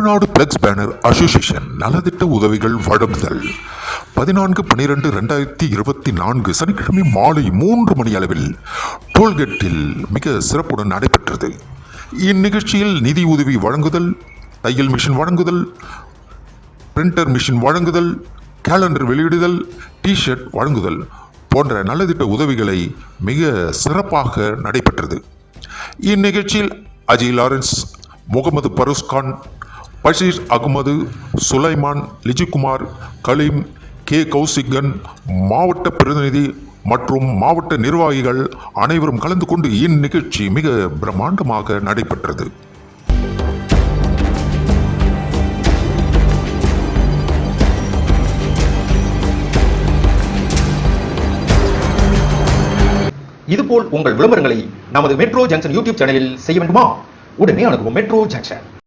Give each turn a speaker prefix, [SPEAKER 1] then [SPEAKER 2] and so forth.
[SPEAKER 1] Tamil Nadu flux banner association நலத்திட்ட உதவிகள் வழங்குதல் 14/12/2024 சனிக்கிழமை மாலை 3 மணி அளவில் டோல்கேட்டில் மிக சிறப்புடன் நடைபெற்றது. இந்நிகழ்ச்சியில் நிதி உதவி வழங்குதல், தையல் மிஷின் வழங்குதல், பிரிண்டர் மிஷின் வழங்குதல், கேலண்டர் வெளியிடுதல், டிஷர்ட் வழங்குதல் போன்ற நலத்திட்ட உதவிகளை மிக சிறப்பாக நடைபெற்றது. இந்நிகழ்ச்சியில் அஜய் லாரன்ஸ், முகமது பரோஸ்கான், பஷீர் அகமது, சுலைமான், லிஜிகுமார், கலீம், கே கௌசிகன், மாவட்ட பிரதிநிதி மற்றும் மாவட்ட நிர்வாகிகள் அனைவரும் கலந்து கொண்டு இந்நிகழ்ச்சி மிக பிரம்மாண்டமாக நடைபெற்றது.
[SPEAKER 2] இதுபோல் உங்கள் விளம்பரங்களை நமது மெட்ரோ ஜங்ஷன் யூடியூப் சேனலில் செய்ய வேண்டுமா? உடனே அணுகவும் மெட்ரோ ஜங்ஷன்.